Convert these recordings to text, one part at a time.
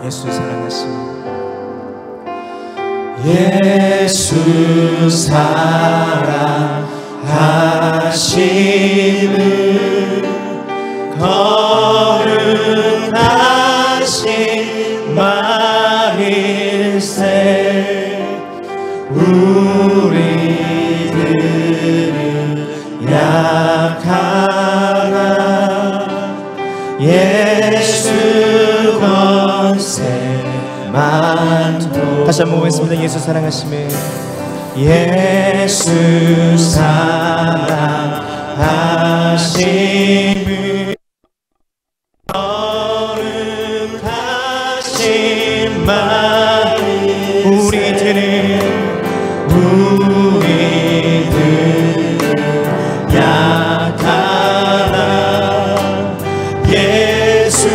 예수 사랑하시며 예수 사랑하심을 거룩하신 말일세 우리들은 약하나 예수 권세만 다시 한번 보겠습니다. 예수 사랑하심을 예수 사랑하심을 거룩하신 말이 우리들은 약하나 예수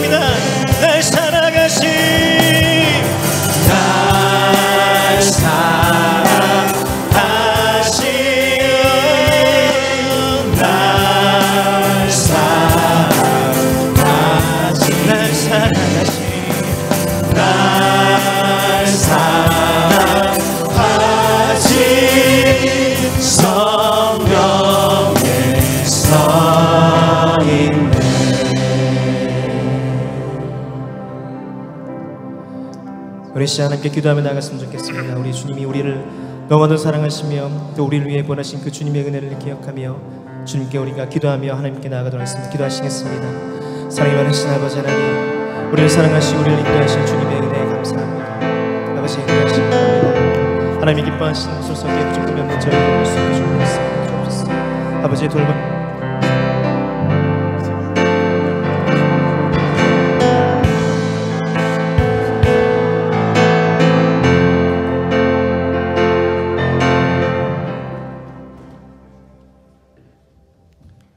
날 사랑하신 날 사랑하신 날 사랑하신 날 사랑하신 날 사랑하신 성령에 서있네. 우리 시간 함께 기도하며 나갔으면 좋겠습니다. 우리 주님이 우리를 너무나도 사랑하시며 또 우리를 위해 보내신 그 주님의 은혜를 기억하며 주님께 우리가 기도하며 하나님께 나아가도록 하겠습니다. 기도하시겠습니다. 사랑이 많으신 아버지 하나님, 우리를 사랑하시고 우리를 인도하신 주님의 은혜에 감사합니다. 아버지 인도하시기 바랍니다. 하나님이 기뻐하시는 술 속에 부족하면 먼저 이루어질 수 있게 주옵소서. 아버지의 돌봄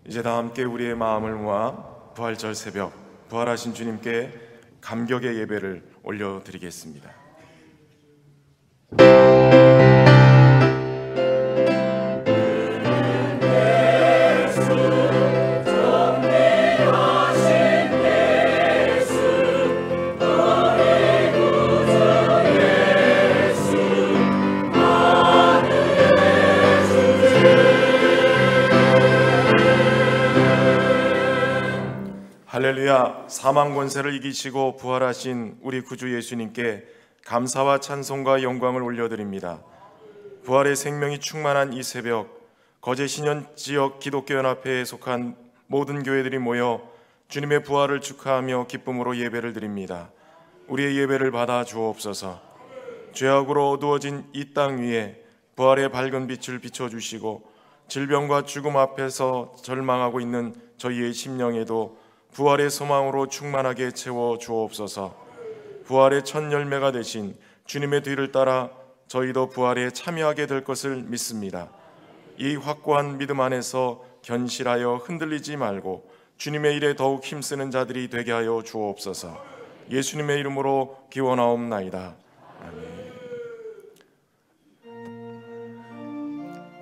이제 다 함께 우리의 마음을 모아 부활절 새벽 부활하신 주님께 감격의 예배를 올려드리겠습니다. 할렐루야. 사망 권세를 이기시고 부활하신 우리 구주 예수님께 감사와 찬송과 영광을 올려드립니다. 부활의 생명이 충만한 이 새벽, 거제 신현 지역 기독교 연합회에 속한 모든 교회들이 모여 주님의 부활을 축하하며 기쁨으로 예배를 드립니다. 우리의 예배를 받아 주옵소서. 죄악으로 어두워진 이 땅 위에 부활의 밝은 빛을 비춰주시고 질병과 죽음 앞에서 절망하고 있는 저희의 심령에도 부활의 소망으로 충만하게 채워 주옵소서. 부활의 첫 열매가 되신 주님의 뒤를 따라 저희도 부활에 참여하게 될 것을 믿습니다. 이 확고한 믿음 안에서 견실하여 흔들리지 말고 주님의 일에 더욱 힘쓰는 자들이 되게 하여 주옵소서. 예수님의 이름으로 기원하옵나이다. 아멘.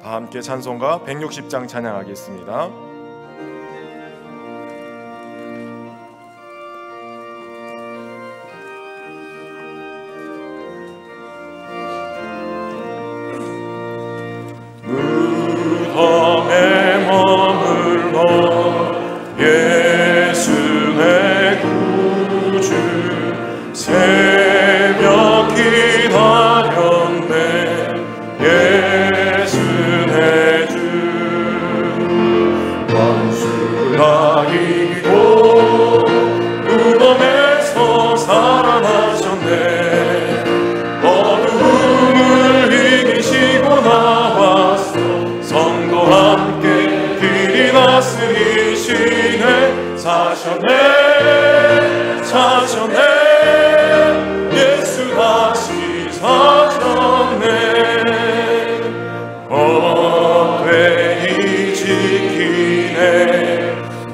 다 함께 찬송가 160장 찬양하겠습니다. 무덤에 머물러 예수 내 구주 새벽 기다려 사셨네. 예수 다시 사셨네. 헛되이 지키네.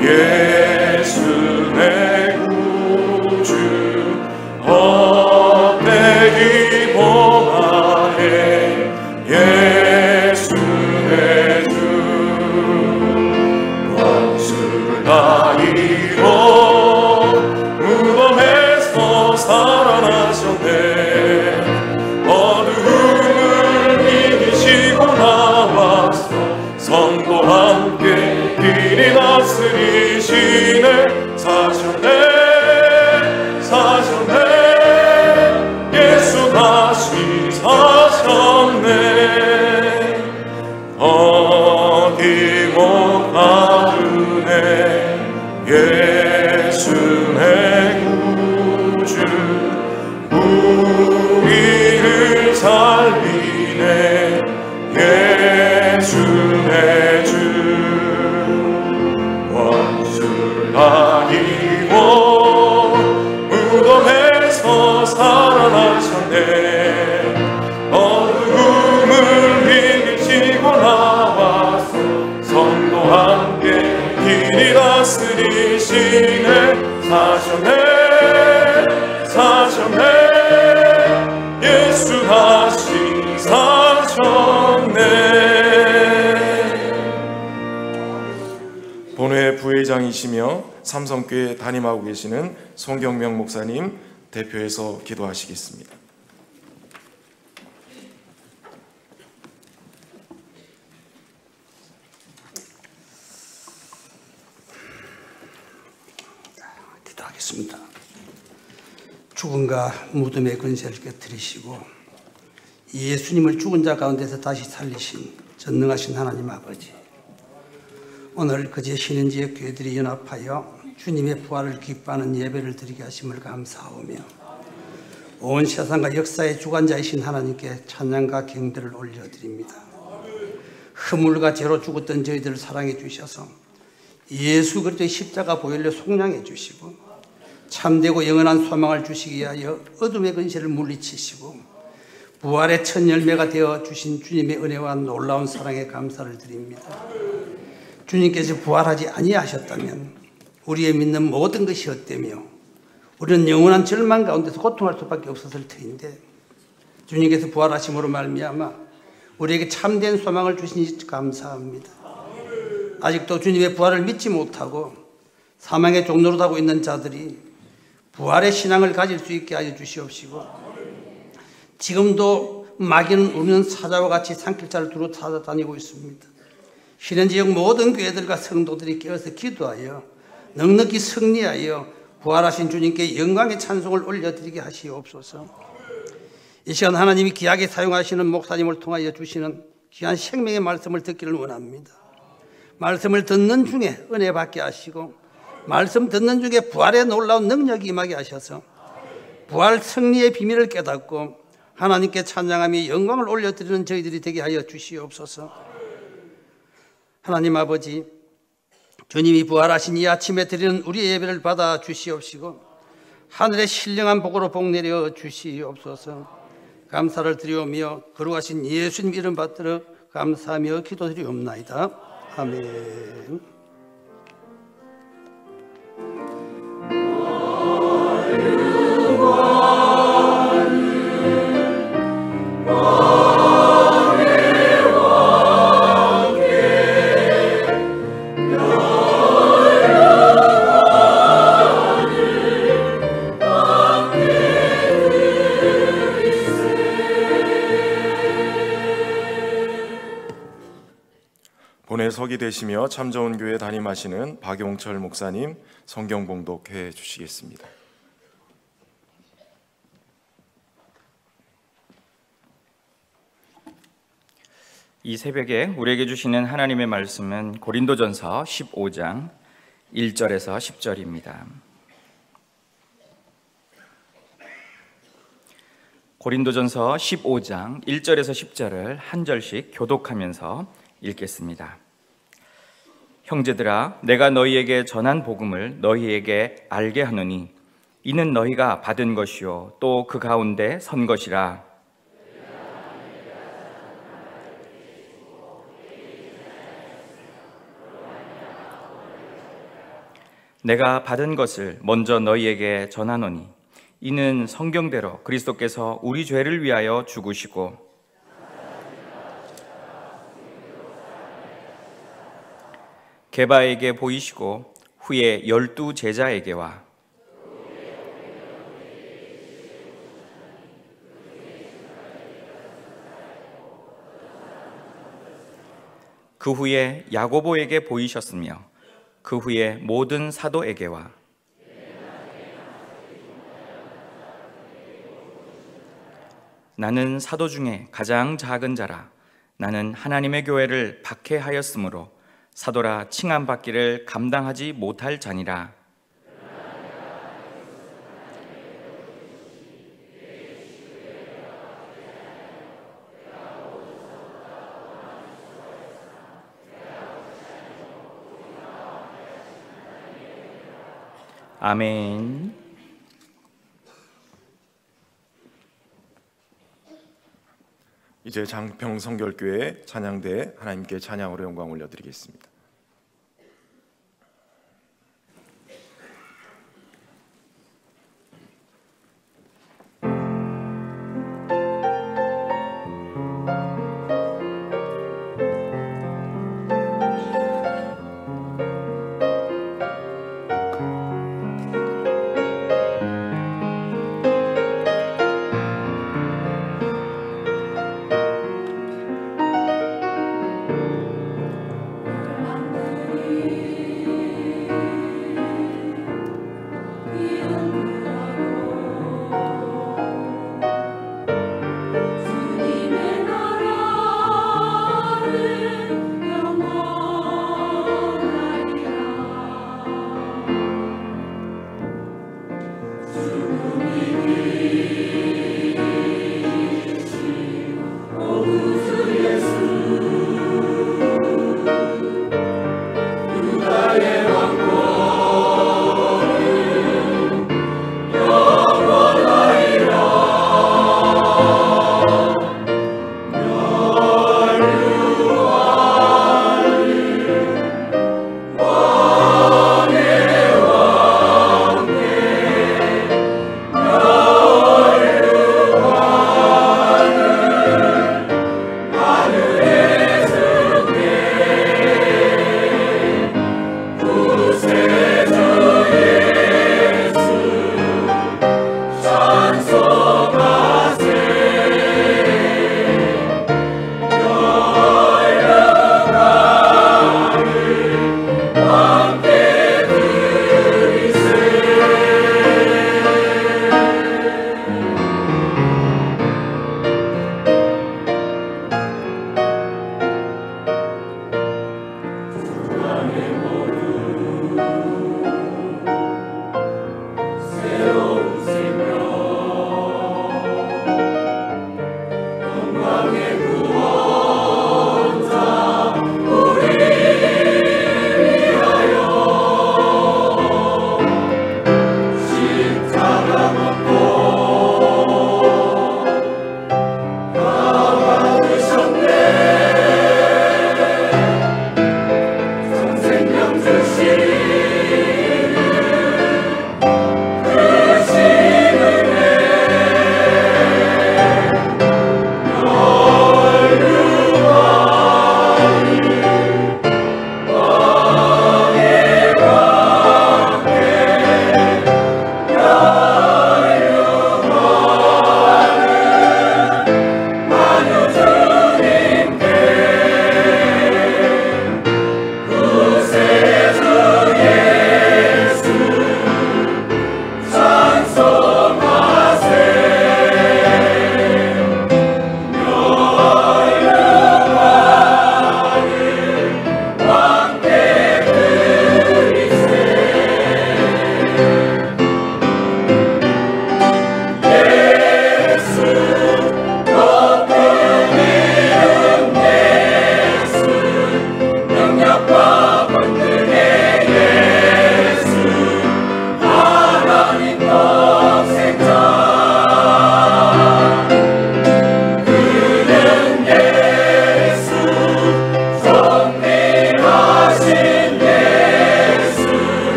예수 내 구주. 헛되이 범하네. 예수 내 주. 원수를 다 이겨 무덤에서 살아나셨네. 어둠을 이기시고 나와서 성도와 함께 길이 다스리시네. 사셨네. 사셨네. 예수 다시 사셨네. 어김없 가르네. 예수 내 구주. 우리를 살리네. 예수 내 주. 원수를 다 이겨 무덤에서 살아나셨네. 어둠을 이기시고 나와서 성도와 함께 길이 다스리시네. 사셨네. 사셨네. 예수 다시 사셨네. 본회 부회장이시며 삼성교회 담임하고 계시는 송경명 목사님 대표해서 기도하시겠습니다. 기도하겠습니다. 죽음과 무덤의 근세를 깨뜨리시고 예수님을 죽은 자 가운데서 다시 살리신 전능하신 하나님 아버지, 오늘 그제 쉬는 지역 교회들이 연합하여 주님의 부활을 기뻐하는 예배를 드리게 하심을 감사하오며 온 세상과 역사의 주관자이신 하나님께 찬양과 경배를 올려드립니다. 허물과 죄로 죽었던 저희들을 사랑해 주셔서 예수 그리스도의 십자가 보혈로 속량해 주시고 참되고 영원한 소망을 주시기 위하여 어둠의 근세를 물리치시고 부활의 첫 열매가 되어 주신 주님의 은혜와 놀라운 사랑에 감사를 드립니다. 주님께서 부활하지 아니하셨다면 우리의 믿는 모든 것이 헛되며 우리는 영원한 절망 가운데서 고통할 수밖에 없었을 터인데 주님께서 부활하심으로 말미암아 우리에게 참된 소망을 주시니 감사합니다. 아직도 주님의 부활을 믿지 못하고 사망의 종로로 하고 있는 자들이 부활의 신앙을 가질 수 있게 하여 주시옵시고 지금도 마귀는 우리는 사자와 같이 산길자를 두루 찾아다니고 있습니다. 쉬는 지역 모든 교회들과 성도들이 깨어서 기도하여 넉넉히 승리하여 부활하신 주님께 영광의 찬송을 올려드리게 하시옵소서. 이 시간 하나님이 귀하게 사용하시는 목사님을 통하여 주시는 귀한 생명의 말씀을 듣기를 원합니다. 말씀을 듣는 중에 은혜 받게 하시고 말씀 듣는 중에 부활의 놀라운 능력이 임하게 하셔서 부활 승리의 비밀을 깨닫고 하나님께 찬양하며 영광을 올려드리는 저희들이 되게 하여 주시옵소서. 하나님 아버지, 주님이 부활하신 이 아침에 드리는 우리의 예배를 받아 주시옵시고 하늘의 신령한 복으로 복내려 주시옵소서. 감사를 드리오며 거룩하신 예수님 이름 받들어 감사하며 기도드리옵나이다. 아멘. 본회 서기 되시며 참저온교회 담임하시는 박용철 목사님 성경 봉독해 주시겠습니다. 이 새벽에 우리에게 주시는 하나님의 말씀은 고린도전서 15장 1절에서 10절입니다. 고린도전서 15장 1절에서 10절을 한 절씩 교독하면서 읽겠습니다. 형제들아, 내가 너희에게 전한 복음을 너희에게 알게 하노니 이는 너희가 받은 것이요 또 그 가운데 선 것이라. 내가 받은 것을 먼저 너희에게 전하노니 이는 성경대로 그리스도께서 우리 죄를 위하여 죽으시고 게바에게 보이시고 후에 12 제자에게와 그 후에 야고보에게 보이셨으며 그 후에 모든 사도에게와 나는 사도 중에 가장 작은 자라. 나는 하나님의 교회를 박해하였으므로 사도라 칭함받기를 감당하지 못할 자니라. 아멘. 이제 장평성결교회 찬양대에 하나님께 찬양으로 영광 올려드리겠습니다.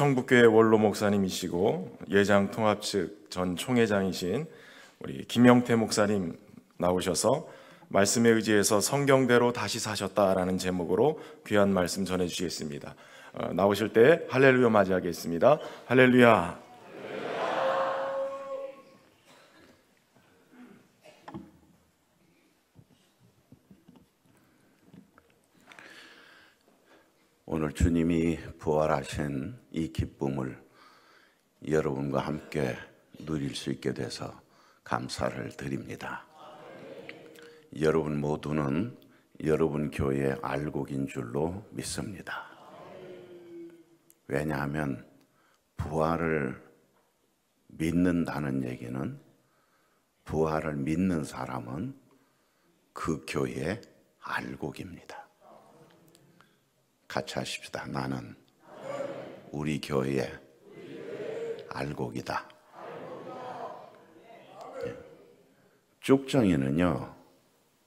성북교회 원로 목사님이시고 예장 통합 측 전 총회장이신 우리 김영태 목사님 나오셔서 말씀에 의지해서 성경대로 다시 사셨다라는 제목으로 귀한 말씀 전해주시겠습니다. 나오실 때 할렐루야 맞이하겠습니다. 할렐루야. 오늘 주님이 부활하신 이 기쁨을 여러분과 함께 누릴 수 있게 돼서 감사를 드립니다. 여러분 모두는 여러분 교회 알곡인 줄로 믿습니다. 왜냐하면 부활을 믿는다는 얘기는 부활을 믿는 사람은 그 교회의 알곡입니다. 같이 하십시다. 나는 우리 교회의 알곡이다. 쭉정이는요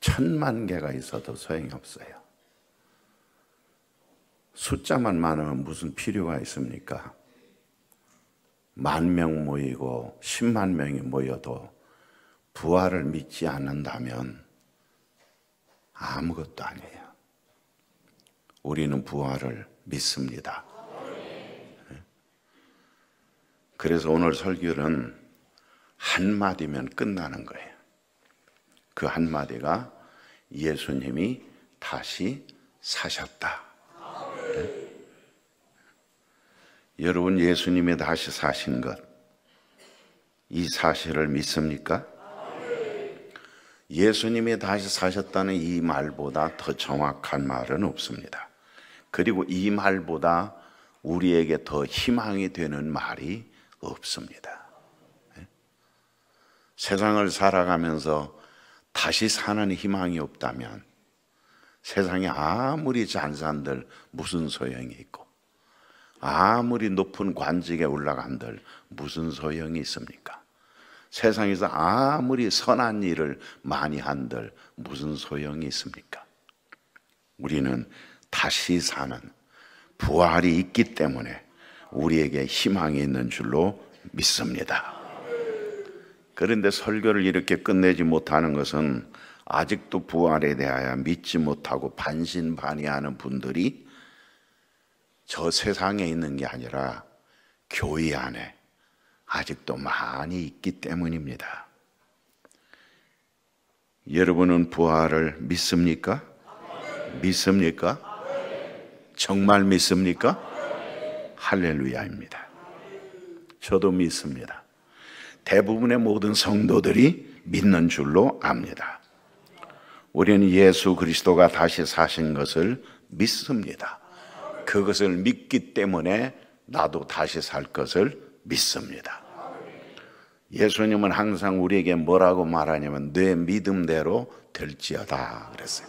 1000만 개가 있어도 소용이 없어요. 숫자만 많으면 무슨 필요가 있습니까? 10,000명 모이고 10만 명이 모여도 부활을 믿지 않는다면 아무것도 아니에요. 우리는 부활을 믿습니다. 그래서 오늘 설교는 한마디면 끝나는 거예요. 그 한마디가 예수님이 다시 사셨다. 네? 여러분 예수님이 다시 사신 것, 이 사실을 믿습니까? 예수님이 다시 사셨다는 이 말보다 더 정확한 말은 없습니다. 그리고 이 말보다 우리에게 더 희망이 되는 말이 없습니다. 세상을 살아가면서 다시 사는 희망이 없다면 세상에 아무리 잘 산들 무슨 소용이 있고 아무리 높은 관직에 올라간들 무슨 소용이 있습니까? 세상에서 아무리 선한 일을 많이 한들 무슨 소용이 있습니까? 우리는 다시 사는 부활이 있기 때문에 우리에게 희망이 있는 줄로 믿습니다. 그런데 설교를 이렇게 끝내지 못하는 것은 아직도 부활에 대하여 믿지 못하고 반신반의하는 분들이 저 세상에 있는 게 아니라 교회 안에 아직도 많이 있기 때문입니다. 여러분은 부활을 믿습니까? 믿습니까? 정말 믿습니까? 할렐루야입니다. 저도 믿습니다. 대부분의 모든 성도들이 믿는 줄로 압니다. 우리는 예수 그리스도가 다시 사신 것을 믿습니다. 그것을 믿기 때문에 나도 다시 살 것을 믿습니다. 예수님은 항상 우리에게 뭐라고 말하냐면 내 믿음대로 될지어다 그랬어요.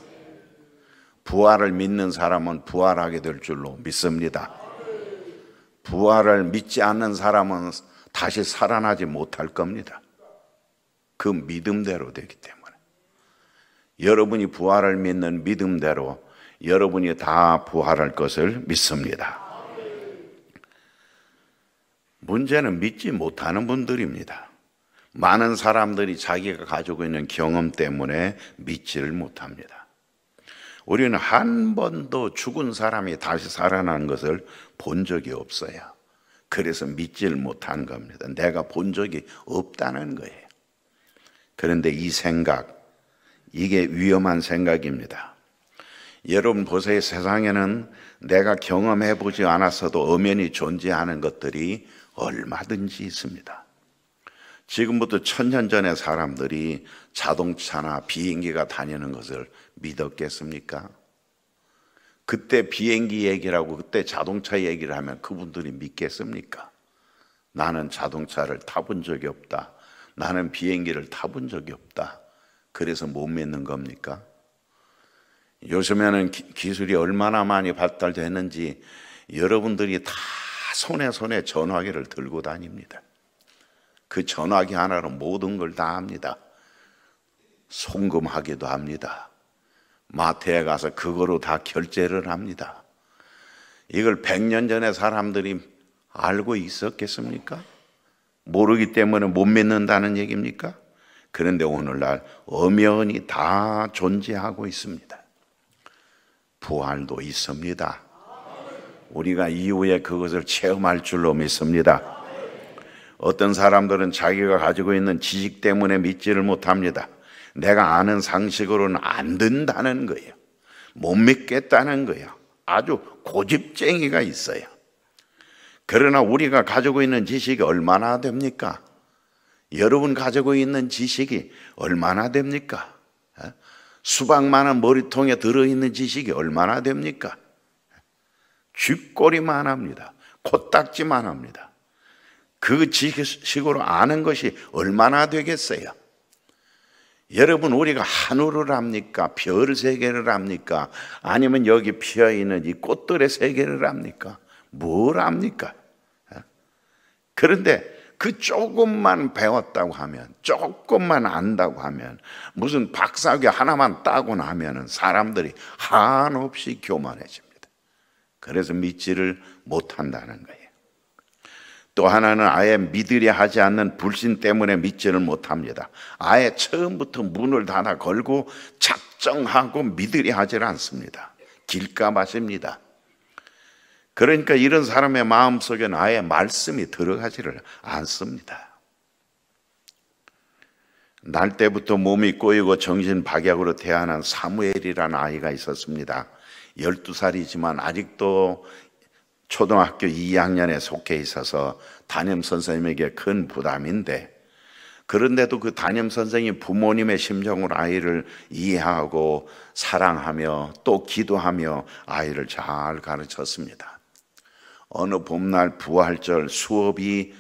부활을 믿는 사람은 부활하게 될 줄로 믿습니다. 부활을 믿지 않는 사람은 다시 살아나지 못할 겁니다. 그 믿음대로 되기 때문에 여러분이 부활을 믿는 믿음대로 여러분이 다 부활할 것을 믿습니다. 문제는 믿지 못하는 분들입니다. 많은 사람들이 자기가 가지고 있는 경험 때문에 믿지를 못합니다. 우리는 한 번도 죽은 사람이 다시 살아나는 것을 본 적이 없어요. 그래서 믿지를 못한 겁니다. 내가 본 적이 없다는 거예요. 그런데 이 생각, 이게 위험한 생각입니다. 여러분 보세요. 세상에는 내가 경험해 보지 않았어도 엄연히 존재하는 것들이 얼마든지 있습니다. 지금부터 1000년 전의 사람들이 자동차나 비행기가 다니는 것을 믿었겠습니까? 그때 비행기 얘기라고 그때 자동차 얘기를 하면 그분들이 믿겠습니까? 나는 자동차를 타본 적이 없다. 나는 비행기를 타본 적이 없다. 그래서 못 믿는 겁니까? 요즘에는 기술이 얼마나 많이 발달됐는지 여러분들이 다 손에 전화기를 들고 다닙니다. 그 전화기 하나로 모든 걸 다 합니다. 송금하기도 합니다. 마트에 가서 그거로 다 결제를 합니다. 이걸 100년 전에 사람들이 알고 있었겠습니까? 모르기 때문에 못 믿는다는 얘기입니까? 그런데 오늘날 엄연히 다 존재하고 있습니다. 부활도 있습니다. 우리가 이후에 그것을 체험할 줄로 믿습니다. 어떤 사람들은 자기가 가지고 있는 지식 때문에 믿지를 못합니다. 내가 아는 상식으로는 안 된다는 거예요. 못 믿겠다는 거예요. 아주 고집쟁이가 있어요. 그러나 우리가 가지고 있는 지식이 얼마나 됩니까? 여러분 가지고 있는 지식이 얼마나 됩니까? 수박만한 머리통에 들어있는 지식이 얼마나 됩니까? 쥐꼬리만 합니다. 코딱지만 합니다. 그 지식으로 아는 것이 얼마나 되겠어요? 여러분, 우리가 하늘을 압니까? 별 세계를 압니까? 아니면 여기 피어있는 이 꽃들의 세계를 압니까? 뭘 압니까? 그런데 그 조금만 배웠다고 하면, 조금만 안다고 하면, 무슨 박사학위 하나만 따고 나면 사람들이 한없이 교만해집니다. 그래서 믿지를 못한다는 거예요. 또 하나는 아예 믿으려 하지 않는 불신 때문에 믿지를 못합니다. 아예 처음부터 문을 닫아 걸고 작정하고 믿으려 하지를 않습니다. 길가마십니다. 그러니까 이런 사람의 마음속에는 아예 말씀이 들어가지를 않습니다. 날 때부터 몸이 꼬이고 정신 박약으로 태어난 사무엘이라는 아이가 있었습니다. 12살이지만 아직도 초등학교 2학년에 속해 있어서 담임 선생님에게 큰 부담인데, 그런데도 그 담임 선생님이 부모님의 심정으로 아이를 이해하고 사랑하며 또 기도하며 아이를 잘 가르쳤습니다. 어느 봄날 부활절 수업이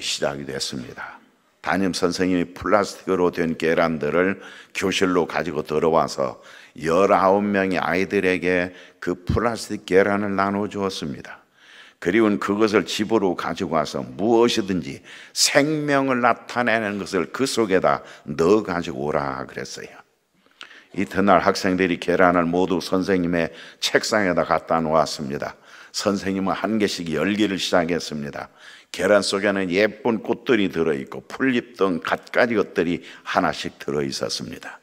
시작이 됐습니다. 담임 선생님이 플라스틱으로 된 계란들을 교실로 가지고 들어와서 19명의 아이들에게 그 플라스틱 계란을 나눠주었습니다. 그리고 그것을 집으로 가지고 와서 무엇이든지 생명을 나타내는 것을 그 속에다 넣어 가지고 오라 그랬어요. 이튿날 학생들이 계란을 모두 선생님의 책상에다 갖다 놓았습니다. 선생님은 한 개씩 열기를 시작했습니다. 계란 속에는 예쁜 꽃들이 들어있고 풀잎 등 갖가지 것들이 하나씩 들어있었습니다.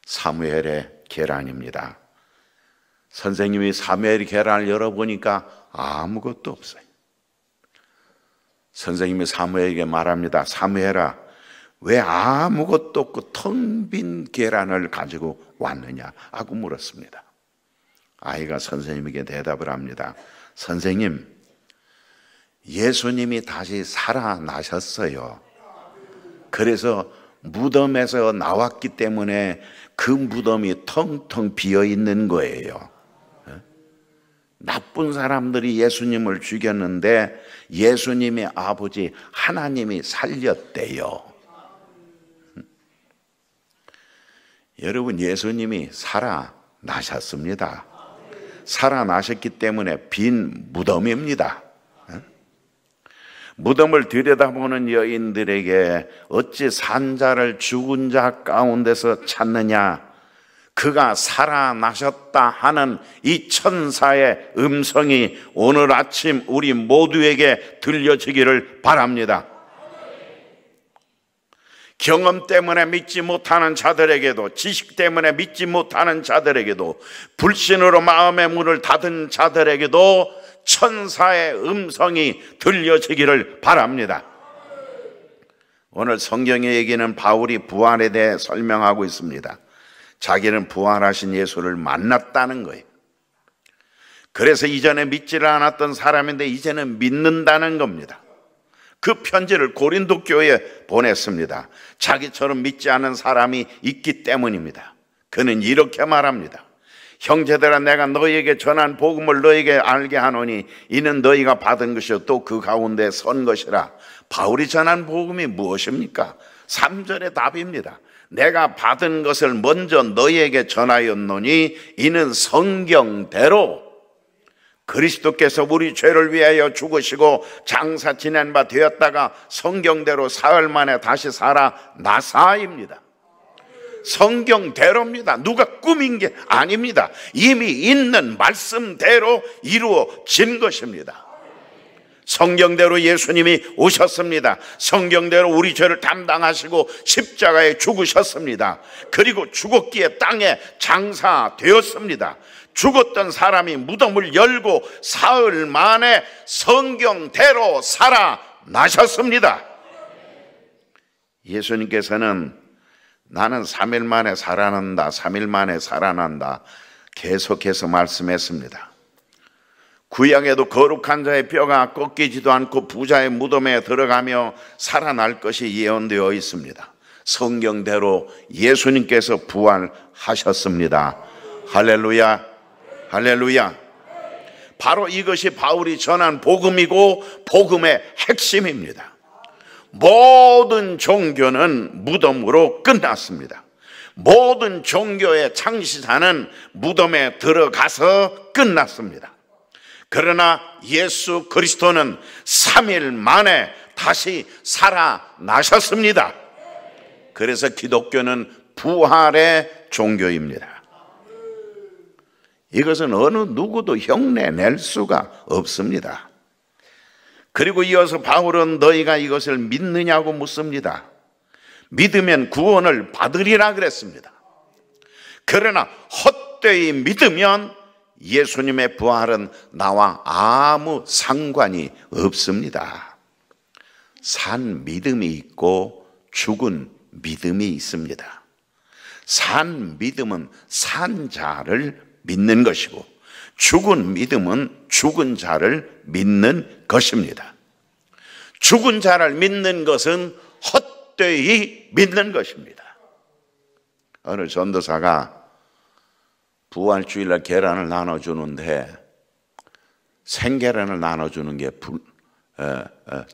사무엘의 계란입니다. 선생님이 사무엘의 계란을 열어보니까 아무것도 없어요. 선생님이 사무엘에게 말합니다. 사무엘아, 왜 아무것도 없고 텅 빈 계란을 가지고 왔느냐 하고 물었습니다. 아이가 선생님에게 대답을 합니다. 선생님, 예수님이 다시 살아나셨어요. 그래서 무덤에서 나왔기 때문에 그 무덤이 텅텅 비어 있는 거예요. 나쁜 사람들이 예수님을 죽였는데 예수님의 아버지 하나님이 살렸대요. 여러분, 예수님이 살아나셨습니다. 살아나셨기 때문에 빈 무덤입니다. 무덤을 들여다보는 여인들에게 어찌 산 자를 죽은 자 가운데서 찾느냐, 그가 살아나셨다 하는 이 천사의 음성이 오늘 아침 우리 모두에게 들려지기를 바랍니다. 경험 때문에 믿지 못하는 자들에게도, 지식 때문에 믿지 못하는 자들에게도, 불신으로 마음의 문을 닫은 자들에게도 천사의 음성이 들려지기를 바랍니다. 오늘 성경의 얘기는 바울이 부활에 대해 설명하고 있습니다. 자기는 부활하신 예수를 만났다는 거예요. 그래서 이전에 믿지를 않았던 사람인데 이제는 믿는다는 겁니다. 그 편지를 고린도 교회에 보냈습니다. 자기처럼 믿지 않은 사람이 있기 때문입니다. 그는 이렇게 말합니다. 형제들아, 내가 너희에게 전한 복음을 너희에게 알게 하노니 이는 너희가 받은 것이요 또 그 가운데 선 것이라. 바울이 전한 복음이 무엇입니까? 3절의 답입니다. 내가 받은 것을 먼저 너희에게 전하였노니 이는 성경대로 그리스도께서 우리 죄를 위하여 죽으시고 장사 지낸 바 되었다가 성경대로 사흘 만에 다시 살아나사입니다. 성경대로입니다. 누가 꾸민 게 아닙니다. 이미 있는 말씀대로 이루어진 것입니다. 성경대로 예수님이 오셨습니다. 성경대로 우리 죄를 담당하시고 십자가에 죽으셨습니다. 그리고 죽었기에 땅에 장사되었습니다. 죽었던 사람이 무덤을 열고 사흘 만에 성경대로 살아나셨습니다. 예수님께서는 나는 3일 만에 살아난다, 3일 만에 살아난다 계속해서 말씀했습니다. 구약에도 거룩한 자의 뼈가 꺾이지도 않고 부자의 무덤에 들어가며 살아날 것이 예언되어 있습니다. 성경대로 예수님께서 부활하셨습니다. 할렐루야, 할렐루야. 바로 이것이 바울이 전한 복음이고 복음의 핵심입니다. 모든 종교는 무덤으로 끝났습니다. 모든 종교의 창시자는 무덤에 들어가서 끝났습니다. 그러나 예수 그리스도는 3일 만에 다시 살아나셨습니다. 그래서 기독교는 부활의 종교입니다. 이것은 어느 누구도 흉내낼 수가 없습니다. 그리고 이어서 바울은 너희가 이것을 믿느냐고 묻습니다. 믿으면 구원을 받으리라 그랬습니다. 그러나 헛되이 믿으면 예수님의 부활은 나와 아무 상관이 없습니다. 산 믿음이 있고 죽은 믿음이 있습니다. 산 믿음은 산 자를 믿는 것이고 죽은 믿음은 죽은 자를 믿는 것입니다. 죽은 자를 믿는 것은 헛되이 믿는 것입니다. 어느 전도사가 부활주일날 계란을 나눠주는데 생계란을 나눠주는 게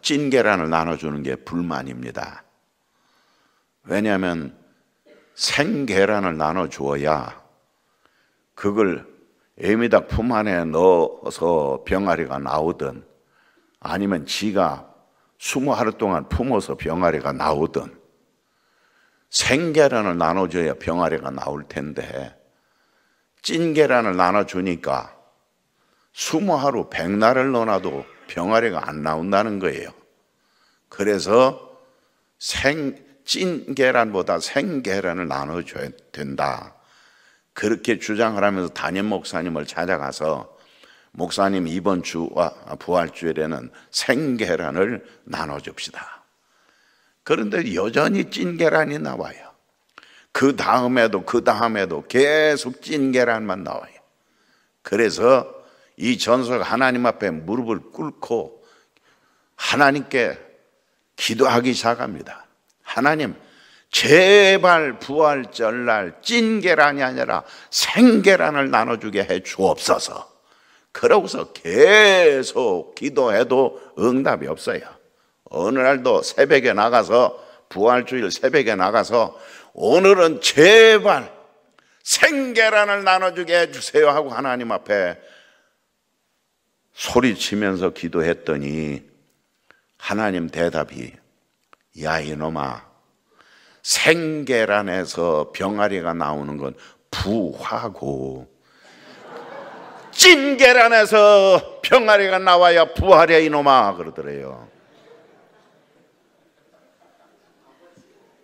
찐 계란을 나눠주는 게 불만입니다. 왜냐하면 생계란을 나눠주어야 그걸 애미닭 품 안에 넣어서 병아리가 나오든 아니면 지가 20하루 동안 품어서 병아리가 나오든 생계란을 나눠줘야 병아리가 나올 텐데 찐 계란을 나눠주니까 20하루 100날을 넣어놔도 병아리가 안 나온다는 거예요. 그래서 찐 계란보다 생 계란을 나눠줘야 된다. 그렇게 주장을 하면서 담임 목사님을 찾아가서 목사님 이번 주와 부활주일에는 생계란을 나눠줍시다. 그런데 여전히 찐계란이 나와요. 그 다음에도 계속 찐계란만 나와요. 그래서 이 전서가 하나님 앞에 무릎을 꿇고 하나님께 기도하기 시작합니다. 하나님, 제발 부활절날 찐계란이 아니라 생계란을 나눠주게 해 주옵소서. 그러고서 계속 기도해도 응답이 없어요. 어느 날도 새벽에 나가서 부활주일 새벽에 나가서 오늘은 제발 생계란을 나눠주게 해주세요 하고 하나님 앞에 소리치면서 기도했더니 하나님 대답이 야 이놈아, 생계란에서 병아리가 나오는 건 부화고 찐계란에서 병아리가 나와야 부활이야 이놈아 그러더래요.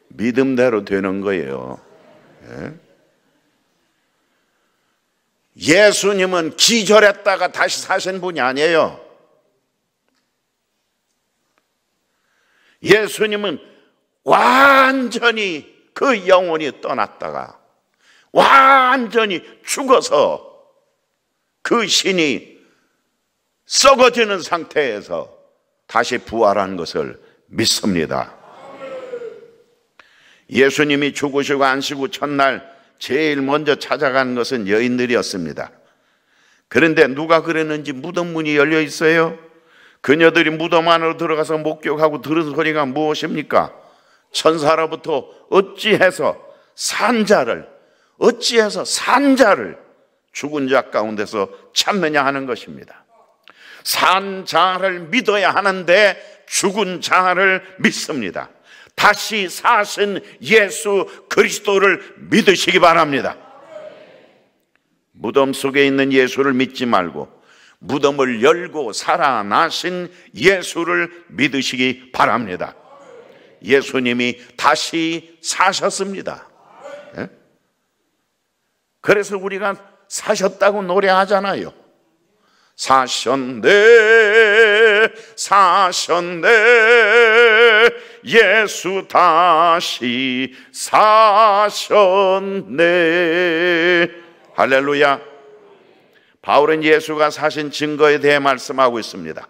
믿음대로 되는 거예요. 예수님은 기절했다가 다시 사신 분이 아니에요. 예수님은 완전히 그 영혼이 떠났다가 완전히 죽어서 그 신이 썩어지는 상태에서 다시 부활한 것을 믿습니다. 예수님이 죽으시고 안식후 첫날 제일 먼저 찾아간 것은 여인들이었습니다. 그런데 누가 그랬는지 무덤 문이 열려 있어요. 그녀들이 무덤 안으로 들어가서 목격하고 들은 소리가 무엇입니까? 천사로부터 어찌해서 산자를 죽은 자 가운데서 찾느냐 하는 것입니다. 산자를 믿어야 하는데 죽은 자를 믿습니다. 다시 사신 예수 그리스도를 믿으시기 바랍니다. 무덤 속에 있는 예수를 믿지 말고 무덤을 열고 살아나신 예수를 믿으시기 바랍니다. 예수님이 다시 사셨습니다. 예? 그래서 우리가 사셨다고 노래하잖아요. 사셨네 사셨네 예수 다시 사셨네. 할렐루야. 바울은 예수가 사신 증거에 대해 말씀하고 있습니다.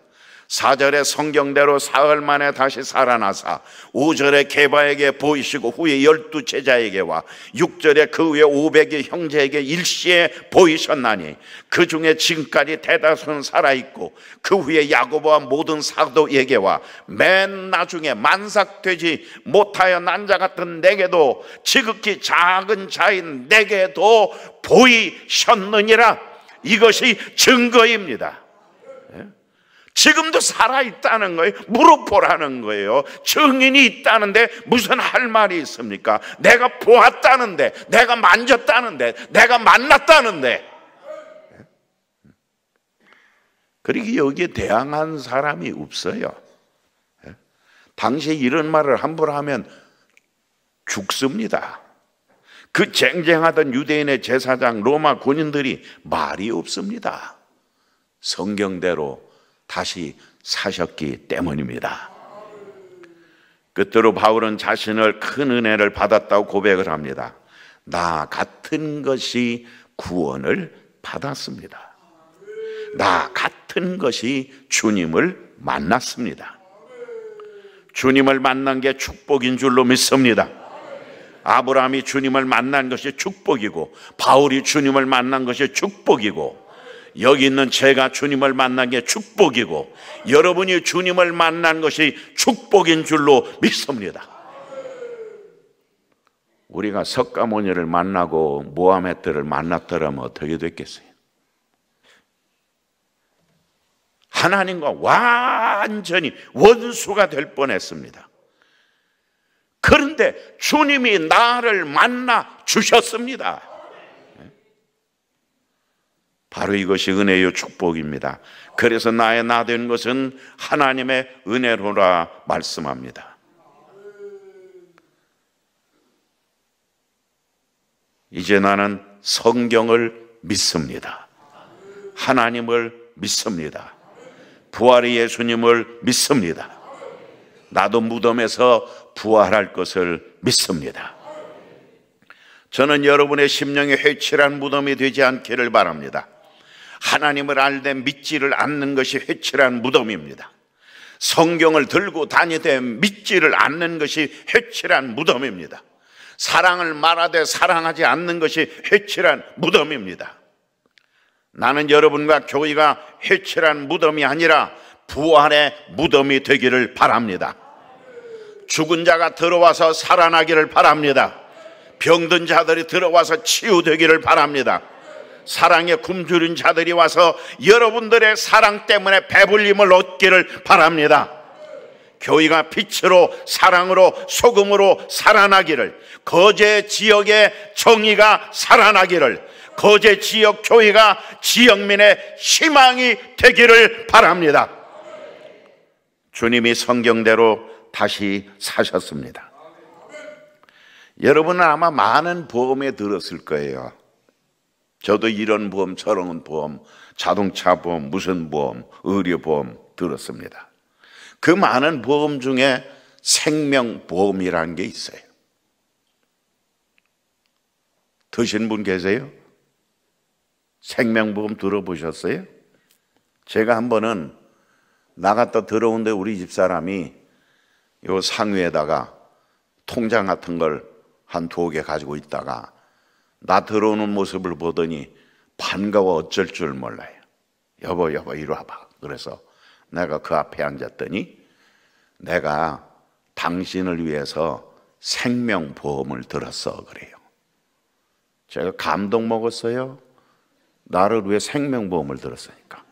4절에 성경대로 사흘 만에 다시 살아나사 5절에 게바에게 보이시고 후에 12 제자에게와 6절에 그 후에 500의 형제에게 일시에 보이셨나니 그 중에 지금까지 대다수는 살아있고 그 후에 야고보와 모든 사도에게와 맨 나중에 만삭되지 못하여 난자 같은 내게도 지극히 작은 자인 내게도 보이셨느니라. 이것이 증거입니다. 지금도 살아있다는 거예요. 무릎보라는 거예요. 증인이 있다는데 무슨 할 말이 있습니까? 내가 보았다는데, 내가 만졌다는데, 내가 만났다는데. 그리고 여기에 대항한 사람이 없어요. 당시에 이런 말을 함부로 하면 죽습니다. 그 쟁쟁하던 유대인의 제사장 로마 군인들이 말이 없습니다. 성경대로 다시 사셨기 때문입니다. 끝으로 바울은 자신을 큰 은혜를 받았다고 고백을 합니다. 나 같은 것이 구원을 받았습니다. 나 같은 것이 주님을 만났습니다. 주님을 만난 게 축복인 줄로 믿습니다. 아브라함이 주님을 만난 것이 축복이고 바울이 주님을 만난 것이 축복이고 여기 있는 제가 주님을 만난 게 축복이고 여러분이 주님을 만난 것이 축복인 줄로 믿습니다. 우리가 석가모니를 만나고 모하메트를 만났더라면 어떻게 됐겠어요? 하나님과 완전히 원수가 될 뻔했습니다. 그런데 주님이 나를 만나 주셨습니다. 바로 이것이 은혜요 축복입니다. 그래서 나의 나 된 것은 하나님의 은혜로라 말씀합니다. 이제 나는 성경을 믿습니다. 하나님을 믿습니다. 부활의 예수님을 믿습니다. 나도 무덤에서 부활할 것을 믿습니다. 저는 여러분의 심령이 회칠한 무덤이 되지 않기를 바랍니다. 하나님을 알되 믿지를 않는 것이 회칠한 무덤입니다. 성경을 들고 다니되 믿지를 않는 것이 회칠한 무덤입니다. 사랑을 말하되 사랑하지 않는 것이 회칠한 무덤입니다. 나는 여러분과 교회가 회칠한 무덤이 아니라 부활의 무덤이 되기를 바랍니다. 죽은 자가 들어와서 살아나기를 바랍니다. 병든 자들이 들어와서 치유되기를 바랍니다. 사랑에 굶주린 자들이 와서 여러분들의 사랑 때문에 배불림을 얻기를 바랍니다. 교회가 빛으로 사랑으로 소금으로 살아나기를, 거제 지역의 정의가 살아나기를, 거제 지역 교회가 지역민의 희망이 되기를 바랍니다. 주님이 성경대로 다시 사셨습니다. 여러분은 아마 많은 보험에 들었을 거예요. 저도 이런 보험 저런 보험, 자동차 보험, 무슨 보험, 의료보험 들었습니다. 그 많은 보험 중에 생명보험이라는 게 있어요. 드신 분 계세요? 생명보험 들어보셨어요? 제가 한 번은 나갔다 들어오는데 우리 집사람이 요 상위에다가 통장 같은 걸 한 2개 가지고 있다가 나 들어오는 모습을 보더니 반가워 어쩔 줄 몰라요. 여보 이리 와봐. 그래서 내가 그 앞에 앉았더니 내가 당신을 위해서 생명보험을 들었어 그래요. 제가 감동 먹었어요. 나를 위해 생명보험을 들었으니까.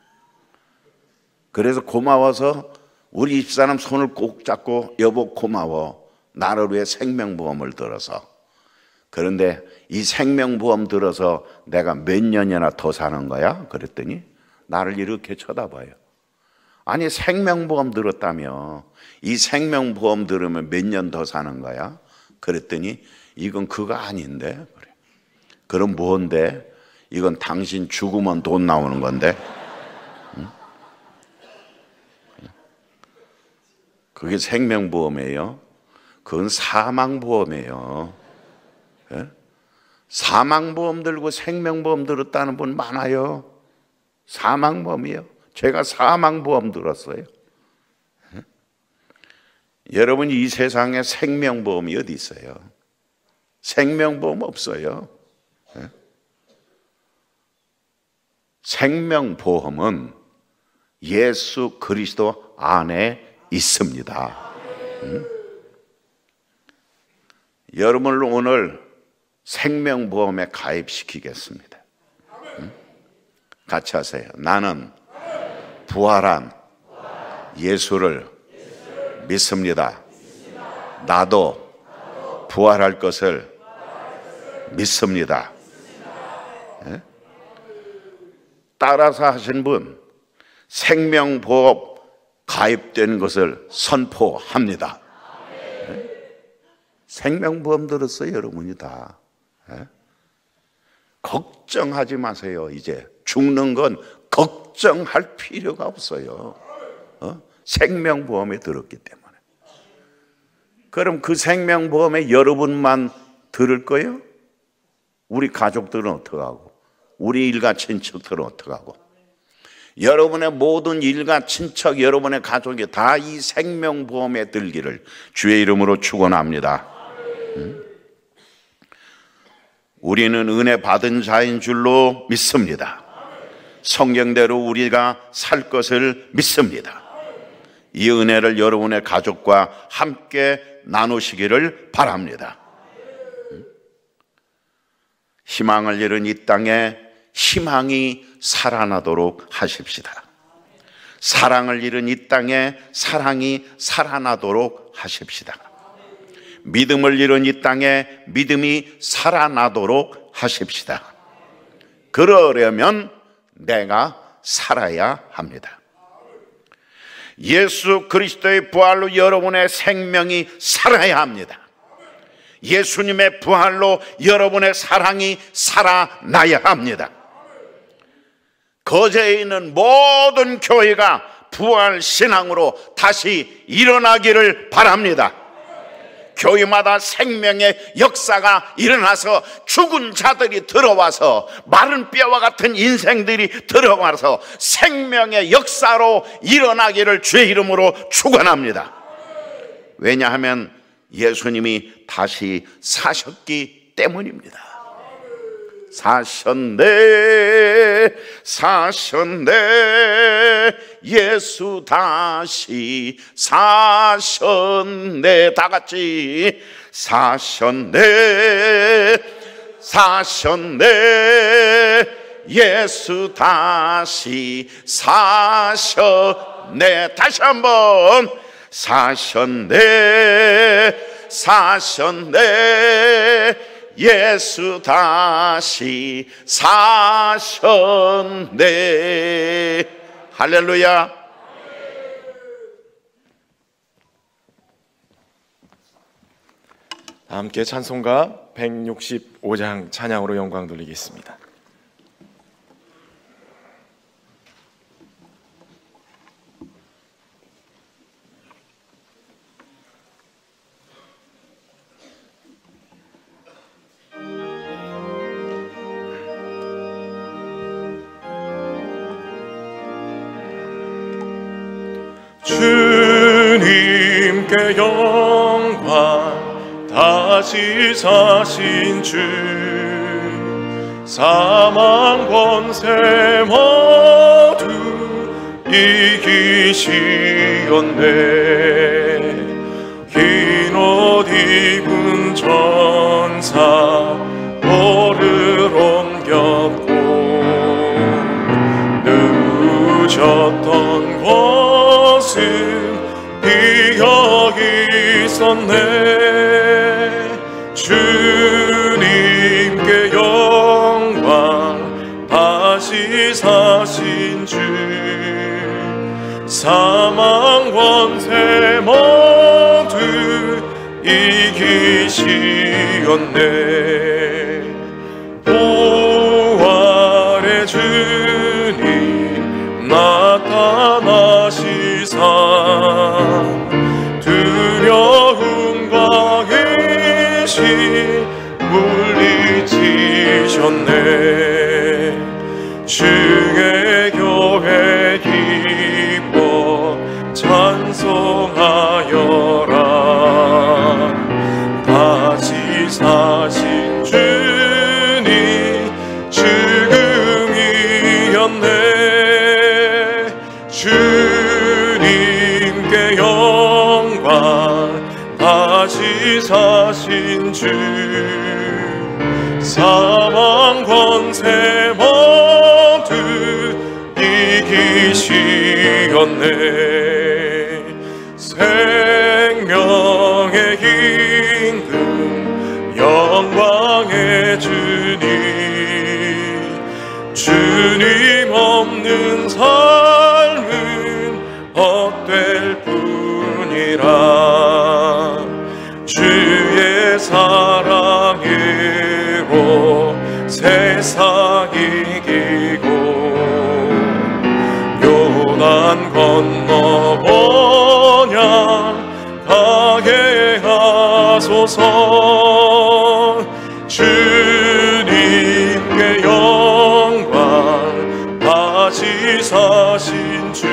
그래서 고마워서 우리 집사람 손을 꼭 잡고 여보 고마워. 나를 위해 생명보험을 들어서. 그런데 이 생명보험 들어서 내가 몇 년이나 더 사는 거야? 그랬더니 나를 이렇게 쳐다봐요. 아니 생명보험 들었다며 이 생명보험 들으면 몇 년 더 사는 거야? 그랬더니 이건 그거 아닌데. 그래. 그럼 뭔데? 이건 당신 죽으면 돈 나오는 건데. 응? 그게 생명보험이에요. 그건 사망보험이에요. 예? 사망보험 들고 생명보험 들었다는 분 많아요. 사망보험이요. 제가 사망보험 들었어요. 예? 여러분 이 세상에 생명보험이 어디 있어요? 생명보험 없어요. 예? 생명보험은 예수 그리스도 안에 있습니다. 여러분을 오늘 생명보험에 가입시키겠습니다. 같이 하세요. 나는 부활한 예수를 믿습니다. 나도 부활할 것을 믿습니다. 예? 따라서 하신 분 생명보험 가입된 것을 선포합니다. 생명보험 들었어요, 여러분이 다. 걱정하지 마세요. 이제 죽는 건 걱정할 필요가 없어요. 생명보험에 들었기 때문에. 그럼 그 생명보험에 여러분만 들을 거예요? 우리 가족들은 어떡하고? 우리 일가 친척들은 어떡하고? 여러분의 모든 일가 친척, 여러분의 가족이 다 이 생명보험에 들기를 주의 이름으로 축원합니다. 우리는 은혜 받은 자인 줄로 믿습니다. 성경대로 우리가 살 것을 믿습니다. 이 은혜를 여러분의 가족과 함께 나누시기를 바랍니다. 희망을 잃은 이 땅에 희망이 살아나도록 하십시다. 사랑을 잃은 이 땅에 사랑이 살아나도록 하십시다. 믿음을 잃은 이 땅에 믿음이 살아나도록 하십시다. 그러려면 내가 살아야 합니다. 예수 그리스도의 부활로 여러분의 생명이 살아야 합니다. 예수님의 부활로 여러분의 사랑이 살아나야 합니다. 거제에 있는 모든 교회가 부활 신앙으로 다시 일어나기를 바랍니다. 교회마다 생명의 역사가 일어나서 죽은 자들이 들어와서 마른 뼈와 같은 인생들이 들어와서 생명의 역사로 일어나기를 주의 이름으로 축원합니다. 왜냐하면 예수님이 다시 사셨기 때문입니다. 사셨네 사셨네 예수 다시 사셨네. 다 같이 사셨네 사셨네 예수 다시 사셨네. 다시 한번 사셨네 사셨네 예수 다시 사셨네. 할렐루야. 함께 찬송가 165장 찬양으로 영광 돌리겠습니다. 주님께 영광 다시 사신 주 사망 권세 모두 이기시었네. 흰 옷 입은 전사 돌을 옮겼고 늦었던 곳은 비어 있었네. 주님께 영광 다시 사신 주 사망 권세 모두 이기시었네. 부활의 주님 나타나시사 두려움과 계시 물리치셨네. 주의 교회 기뻐 찬송하여라. 다시 사신 주님 죽음이었네. 주님께 영광. 다시 사신 주 사망 권세 모두 이기시었네. 생명의 임금 영광의 주님 없는 삶은 헛될 뿐이라. 주의 사랑으로 세상 이기고 요단 건너 번영 가게 하소서. 주님께 영광. 다시 사신 주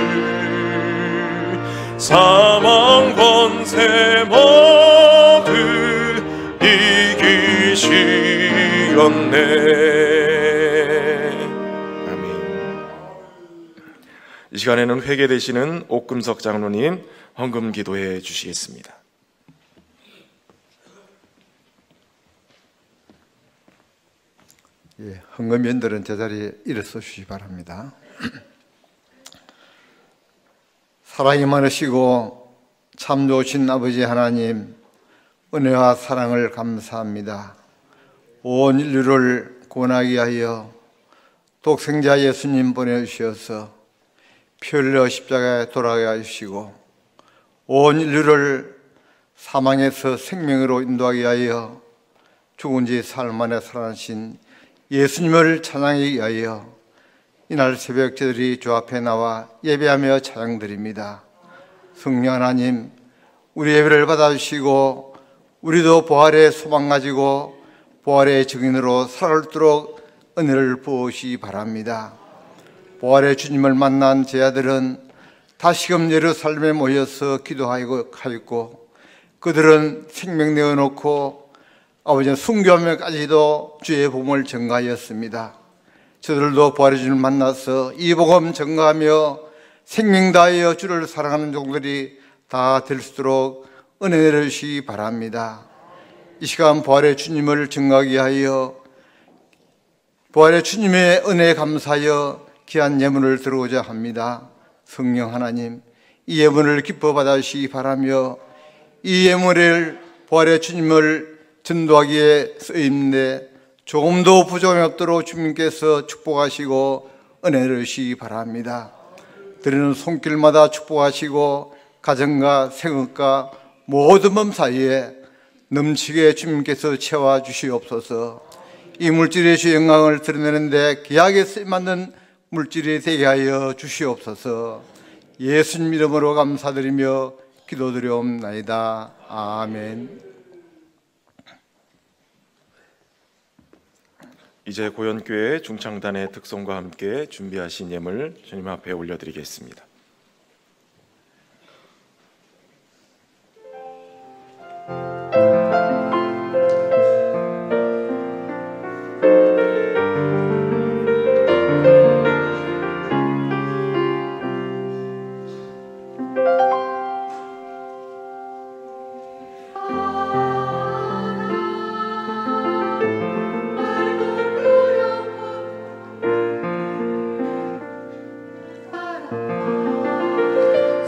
사망 권세 모두 이기시었네. 아멘. 이 시간에는 회개되시는 옥금석 장로님 헌금 기도해 주시겠습니다. 예, 헌금연들은 제자리에 일어서 주시기 바랍니다. 사랑이 많으시고 참 좋으신 아버지 하나님, 은혜와 사랑을 감사합니다. 온 인류를 구원하기 위하여 독생자 예수님 보내주셔서 피 흘려 십자가에 돌아가게 하시고 온 인류를 사망에서 생명으로 인도하기 위하여 죽은 지 사흘 만에 살아나신 예수님을 찬양하기 위하여 이날 새벽 저들이 주 앞에 나와 예배하며 찬양드립니다. 성령 하나님, 우리 예배를 받아주시고 우리도 부활의 소망 가지고 부활의 증인으로 살아오도록 은혜를 부으시기 바랍니다. 부활의 주님을 만난 제 아들은 다시금 예루살렘에 모여서 기도하고 그들은 생명 내어놓고 아버지는 순교하면까지도 주의 복음을 전가하였습니다. 저들도 부활의 주님을 만나서 이 복음 전가하며 생명 다하여 주를 사랑하는 종들이 다 될 수 있도록 은혜 내려주시기 바랍니다. 이 시간 부활의 주님을 전가하기 위하여 부활의 주님의 은혜에 감사하여 귀한 예물을 들어오자 합니다. 성령 하나님, 이 예물을 기뻐 받아주시기 바라며 이 예물을 부활의 주님을 전도하기에 쓰임인데 조금도 부족함이 없도록 주님께서 축복하시고 은혜를 주시기 바랍니다. 드리는 손길마다 축복하시고 가정과 생업과 모든 몸 사이에 넘치게 주님께서 채워주시옵소서. 이 물질의 주 영광을 드러내는데 귀하게 쓰임받는 물질이 되게 하여 주시옵소서. 예수님 이름으로 감사드리며 기도드리옵나이다. 아멘. 이제 고연교회 중창단의 특송과 함께 준비하신 예물 주님 앞에 올려드리겠습니다.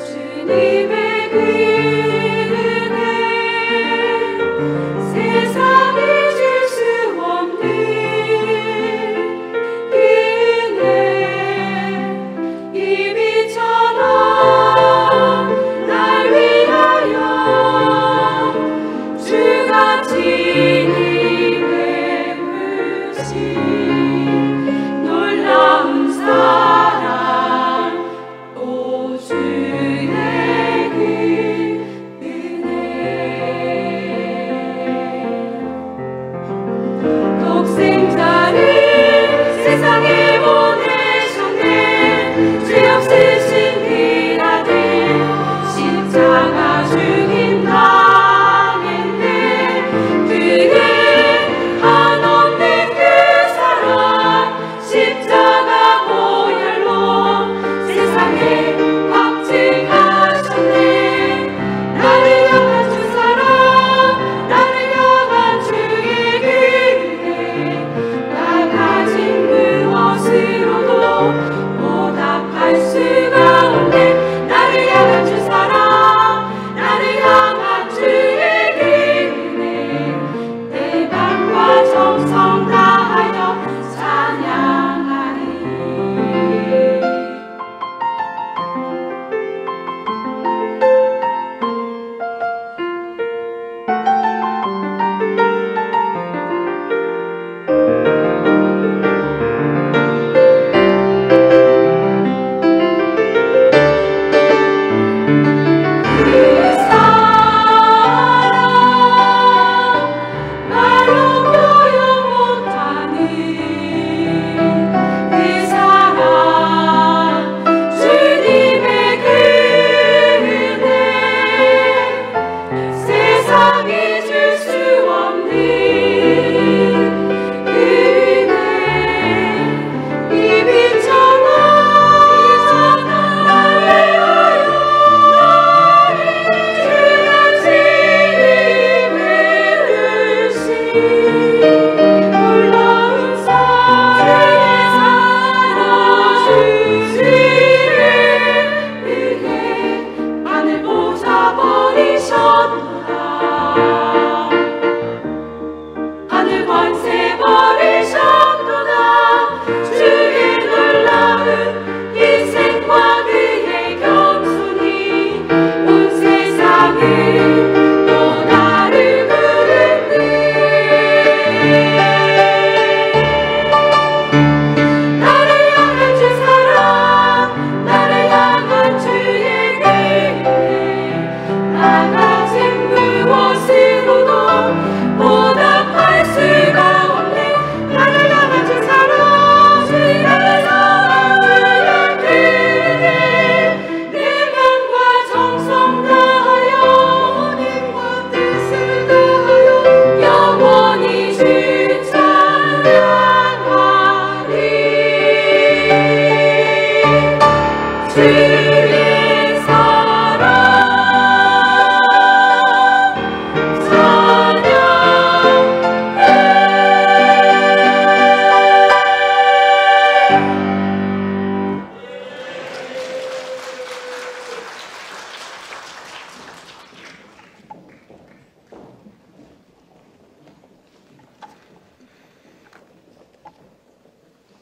주님의 은혜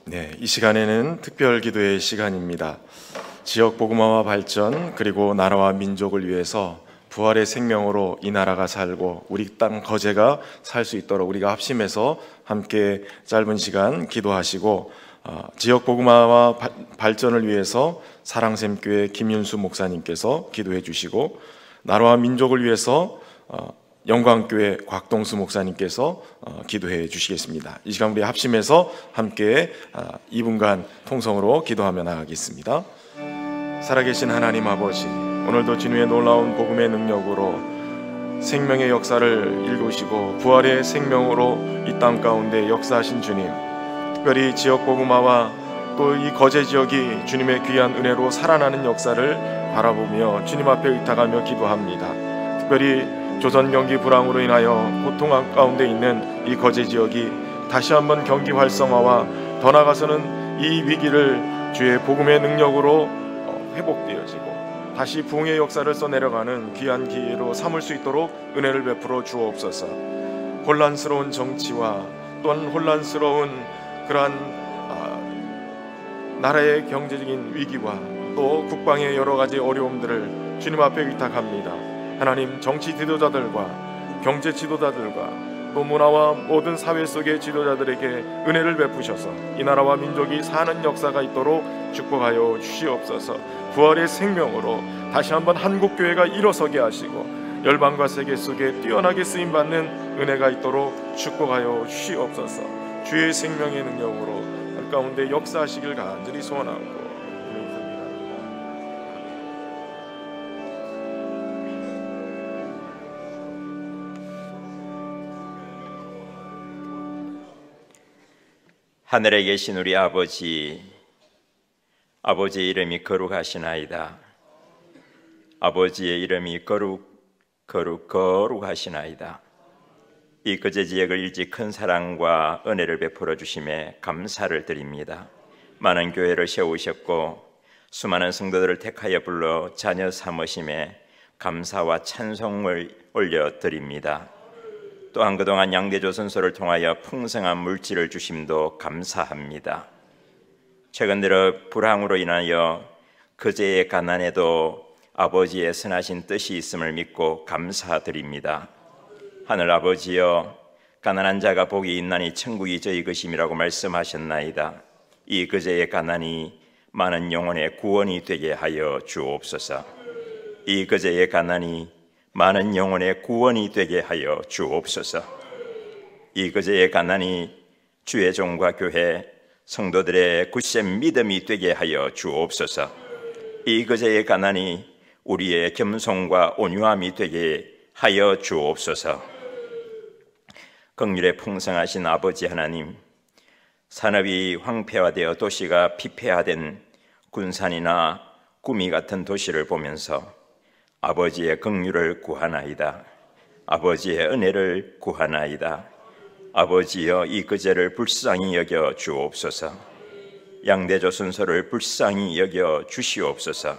네, 이 시간에는 특별 기도의 시간입니다. 지역 복음화와 발전 그리고 나라와 민족을 위해서 부활의 생명으로 이 나라가 살고 우리 땅 거제가 살 수 있도록 우리가 합심해서 함께 짧은 시간 기도하시고 지역 복음화와 발전을 위해서 사랑샘교회 김윤수 목사님께서 기도해 주시고 나라와 민족을 위해서 영광교회 곽동수 목사님께서 기도해 주시겠습니다. 이 시간 우리 합심해서 함께 2분간 통성으로 기도하며 나가겠습니다. 살아계신 하나님 아버지, 오늘도 주님의 놀라운 복음의 능력으로 생명의 역사를 일구시고 부활의 생명으로 이 땅 가운데 역사하신 주님, 특별히 지역 복음화와 또 이 거제 지역이 주님의 귀한 은혜로 살아나는 역사를 바라보며 주님 앞에 의탁하며 기도합니다. 특별히 조선 경기 불황으로 인하여 고통 가운데 있는 이 거제 지역이 다시 한번 경기 활성화와 더 나아가서는 이 위기를 주의 복음의 능력으로 회복되어지고 다시 부흥의 역사를 써내려가는 귀한 기회로 삼을 수 있도록 은혜를 베풀어 주옵소서. 혼란스러운 정치와 또한 혼란스러운 그러한 나라의 경제적인 위기와 또 국방의 여러 가지 어려움들을 주님 앞에 의탁합니다. 하나님, 정치 지도자들과 경제 지도자들과 또 문화와 모든 사회 속의 지도자들에게 은혜를 베푸셔서 이 나라와 민족이 사는 역사가 있도록 축복하여 주시옵소서. 부활의 생명으로 다시 한번 한국교회가 일어서게 하시고 열방과 세계 속에 뛰어나게 쓰임받는 은혜가 있도록 축복하여 주시옵소서. 주의 생명의 능력으로 할 가운데 역사하시길 간절히 소원하고 하늘에 계신 우리 아버지, 아버지의 이름이 거룩하시나이다. 아버지의 이름이 거룩하시나이다. 이 거제 지역을 일찍 큰 사랑과 은혜를 베풀어 주심에 감사를 드립니다. 많은 교회를 세우셨고 수많은 성도들을 택하여 불러 자녀 삼으심에 감사와 찬송을 올려드립니다. 또한 그동안 양대조선소를 통하여 풍성한 물질을 주심도 감사합니다. 최근 들어 불황으로 인하여 거제의 가난에도 아버지의 선하신 뜻이 있음을 믿고 감사드립니다. 하늘 아버지여, 가난한 자가 복이 있나니 천국이 저희 것임이라고 말씀하셨나이다. 이 거제의 가난이 많은 영혼의 구원이 되게 하여 주옵소서. 이 거제의 가난이 많은 영혼의 구원이 되게 하여 주옵소서. 이 거제의 가난이 주의 종과 교회 성도들의 굳센 믿음이 되게 하여 주옵소서. 이 거제의 가난이 우리의 겸손과 온유함이 되게 하여 주옵소서. 긍휼에 풍성하신 아버지 하나님, 산업이 황폐화되어 도시가 피폐화된 군산이나 구미 같은 도시를 보면서 아버지의 긍휼을 구하나이다. 아버지의 은혜를 구하나이다. 아버지여, 이 거제를 불쌍히 여겨 주옵소서. 양대조선소를 불쌍히 여겨 주시옵소서.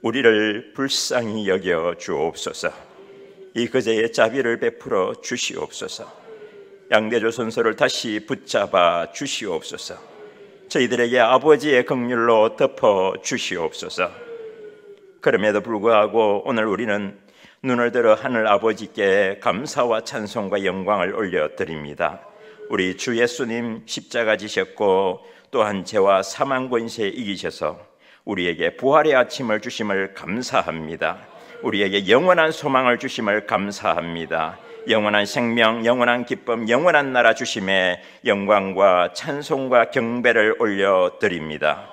우리를 불쌍히 여겨 주옵소서. 이 거제의 자비를 베풀어 주시옵소서. 양대조선소를 다시 붙잡아 주시옵소서. 저희들에게 아버지의 긍휼로 덮어 주시옵소서. 그럼에도 불구하고 오늘 우리는 눈을 들어 하늘 아버지께 감사와 찬송과 영광을 올려드립니다. 우리 주 예수님 십자가 지셨고 또한 죄와 사망 권세에 이기셔서 우리에게 부활의 아침을 주심을 감사합니다. 우리에게 영원한 소망을 주심을 감사합니다. 영원한 생명, 영원한 기쁨, 영원한 나라 주심에 영광과 찬송과 경배를 올려드립니다.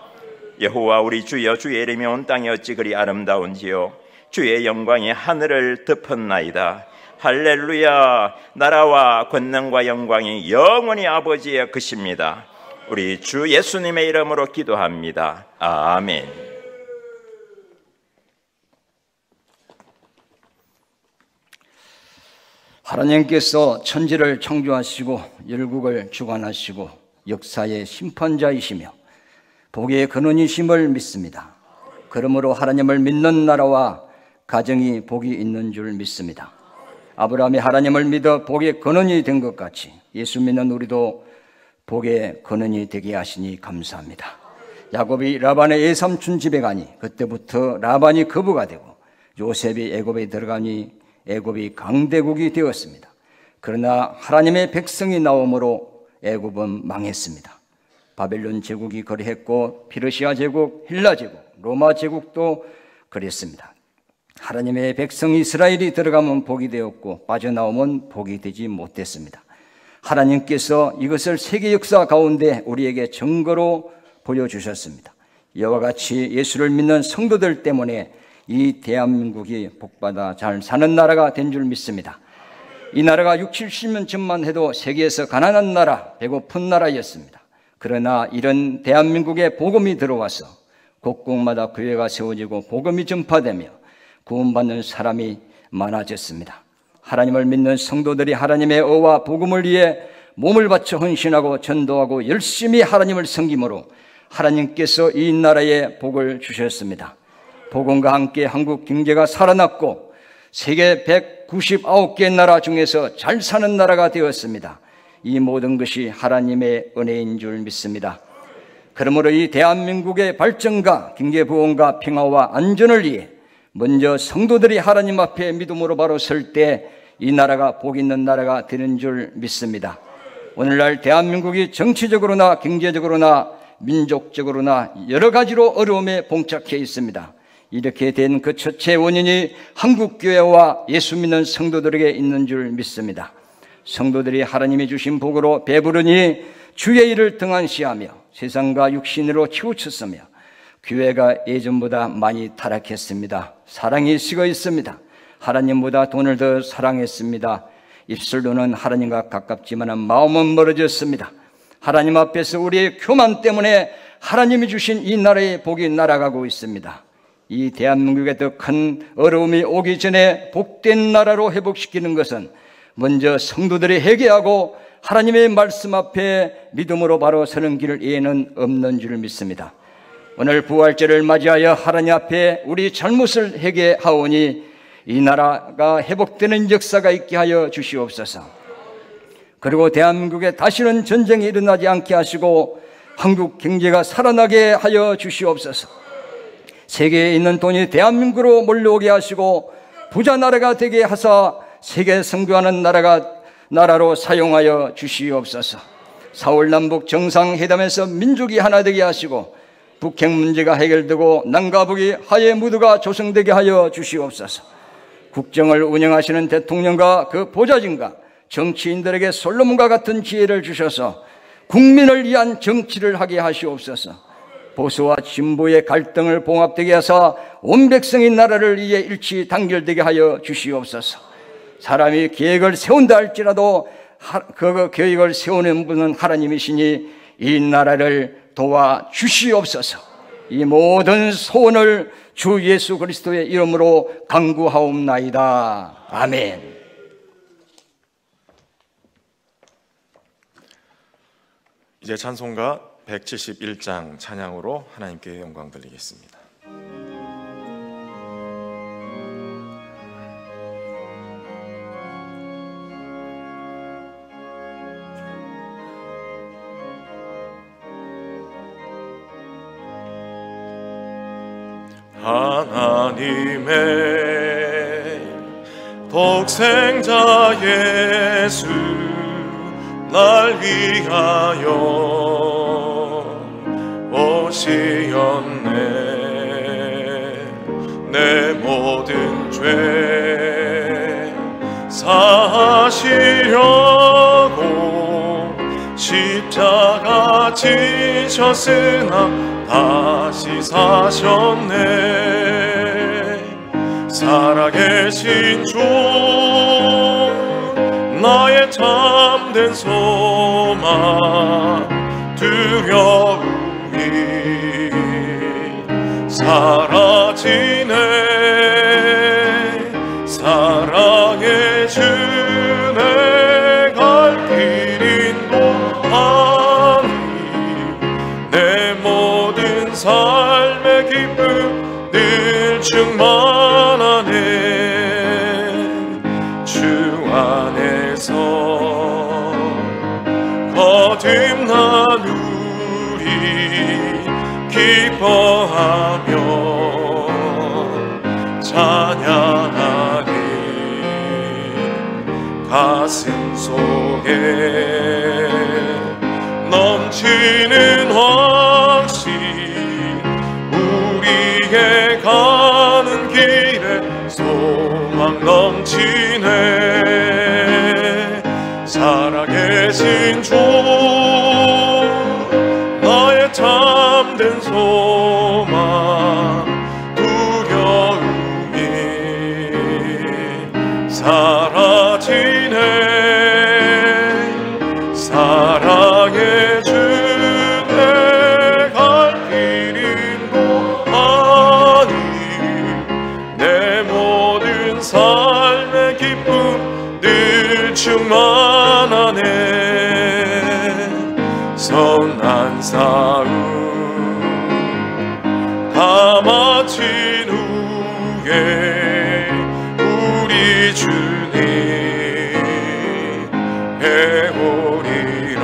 여호와 우리 주여, 주의 이름이 온 땅에 어찌 그리 아름다운지요. 주의 영광이 하늘을 덮었나이다. 할렐루야. 나라와 권능과 영광이 영원히 아버지의 것입니다. 우리 주 예수님의 이름으로 기도합니다. 아멘. 하나님께서 천지를 창조하시고 열국을 주관하시고 역사의 심판자이시며 복의 근원이심을 믿습니다. 그러므로 하나님을 믿는 나라와 가정이 복이 있는 줄 믿습니다. 아브라함이 하나님을 믿어 복의 근원이 된 것 같이 예수 믿는 우리도 복의 근원이 되게 하시니 감사합니다. 야곱이 라반의 외삼촌 집에 가니 그때부터 라반이 거부가 되고 요셉이 애굽에 들어가니 애굽이 강대국이 되었습니다. 그러나 하나님의 백성이 나옴으로 애굽은 망했습니다. 바벨론 제국이 그리했고 페르시아 제국, 헬라 제국, 로마 제국도 그랬습니다. 하나님의 백성 이스라엘이 들어가면 복이 되었고 빠져나오면 복이 되지 못했습니다. 하나님께서 이것을 세계 역사 가운데 우리에게 증거로 보여주셨습니다. 이와 같이 예수를 믿는 성도들 때문에 이 대한민국이 복받아 잘 사는 나라가 된 줄 믿습니다. 이 나라가 60, 70년 전만 해도 세계에서 가난한 나라, 배고픈 나라였습니다. 그러나 이런 대한민국에 복음이 들어와서 곳곳마다 교회가 세워지고 복음이 전파되며 구원받는 사람이 많아졌습니다. 하나님을 믿는 성도들이 하나님의 의와 복음을 위해 몸을 바쳐 헌신하고 전도하고 열심히 하나님을 섬김으로 하나님께서 이 나라에 복을 주셨습니다. 복음과 함께 한국 경제가 살아났고 세계 199개 나라 중에서 잘 사는 나라가 되었습니다. 이 모든 것이 하나님의 은혜인 줄 믿습니다. 그러므로 이 대한민국의 발전과 경제 부흥과 평화와 안전을 위해 먼저 성도들이 하나님 앞에 믿음으로 바로 설 때 이 나라가 복 있는 나라가 되는 줄 믿습니다. 오늘날 대한민국이 정치적으로나 경제적으로나 민족적으로나 여러 가지로 어려움에 봉착해 있습니다. 이렇게 된 그 첫째 원인이 한국교회와 예수 믿는 성도들에게 있는 줄 믿습니다. 성도들이 하나님이 주신 복으로 배부르니 주의 일을 등한시하며 세상과 육신으로 치우쳤으며 교회가 예전보다 많이 타락했습니다. 사랑이 식어 있습니다. 하나님보다 돈을 더 사랑했습니다. 입술로는 하나님과 가깝지만 마음은 멀어졌습니다. 하나님 앞에서 우리의 교만 때문에 하나님이 주신 이 나라의 복이 날아가고 있습니다. 이 대한민국에 더 큰 어려움이 오기 전에 복된 나라로 회복시키는 것은 먼저 성도들이 회개하고 하나님의 말씀 앞에 믿음으로 바로 서는 길 외에는 없는 줄 믿습니다. 오늘 부활절을 맞이하여 하나님 앞에 우리 잘못을 회개하오니 이 나라가 회복되는 역사가 있게 하여 주시옵소서. 그리고 대한민국에 다시는 전쟁이 일어나지 않게 하시고 한국 경제가 살아나게 하여 주시옵소서. 세계에 있는 돈이 대한민국으로 몰려오게 하시고 부자 나라가 되게 하사 세계 선교하는 나라로 사용하여 주시옵소서. 4월 남북 정상회담에서 민족이 하나 되게 하시고 북핵 문제가 해결되고 남과 북이 화해 무드가 조성되게 하여 주시옵소서. 국정을 운영하시는 대통령과 그 보좌진과 정치인들에게 솔로몬과 같은 지혜를 주셔서 국민을 위한 정치를 하게 하시옵소서. 보수와 진보의 갈등을 봉합되게 하사 온 백성의 나라를 위해 일치 단결되게 하여 주시옵소서. 사람이 계획을 세운다 할지라도 그 계획을 세우는 분은 하나님이시니 이 나라를 도와주시옵소서. 이 모든 소원을 주 예수 그리스도의 이름으로 간구하옵나이다. 아멘. 이제 찬송가 171장 찬양으로 하나님께 영광 돌리겠습니다. 하나님의 독생자 예수 날 위하여 오시었네. 내 모든 죄 사하시려고 십자가 지셨으나 다시 사셨네. 살아계신 주 나의 참된 소망 두려움이 사라지네. 사랑의 주 내 갈 길 인도하니 내 모든 삶의 기쁨 늘 충만하네. 주 안에서 거듭난 우리 기뻐하며 찬양하리. 가슴 속에 넘치는 확신, 우리에게 가는 길에 소망 넘치네. 살아계신 주 나의 참된 소망, 두려움이 사라지네. 사랑의 주 내 갈 길인 고하니 내 모든 삶의 기쁨 늘 충만하네. 선한 싸움 다 마친 후에 우리 주님 배우리라.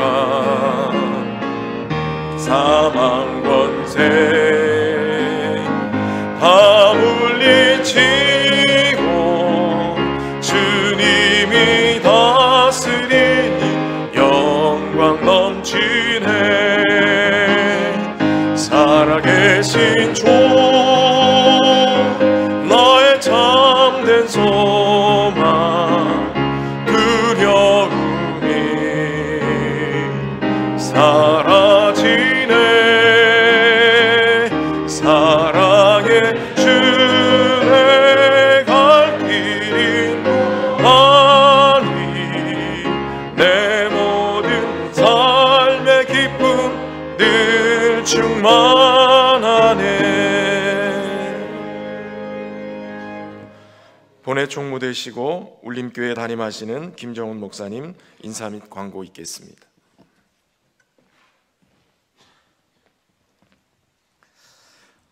사망 권세 다 물리치고 주님이 다스리니 영광 넘치네. 살아계신 주 나의 참된 소망, 두려움이 사라지네. 사랑의 주 내 갈 길인 아니 내 모든 삶의 기쁨 늘 충만하네. 본회 총무되시고 울림교회 담임하시는 김정훈 목사님 인사 및 광고 있겠습니다.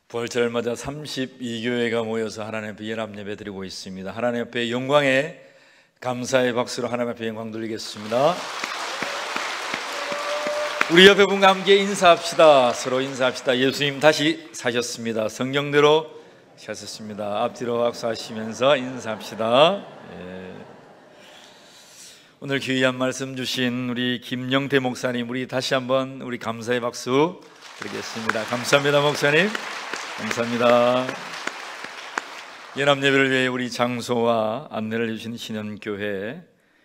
부활절을 맞아 32교회가 모여서 하나님 앞에 연합 예배 드리고 있습니다. 하나님 앞에 영광에 감사의 박수로 하나님 앞에 영광 돌리겠습니다. 우리 옆에 분과 함께 인사합시다. 서로 인사합시다. 예수님 다시 사셨습니다. 성경대로 사셨습니다. 앞뒤로 악수하시면서 인사합시다. 오늘 귀한 말씀 주신 우리 김영태 목사님, 우리 다시 한번 우리 감사의 박수 드리겠습니다. 감사합니다. 목사님 감사합니다. 연합예배를 위해 우리 장소와 안내를 해주신 신현교회,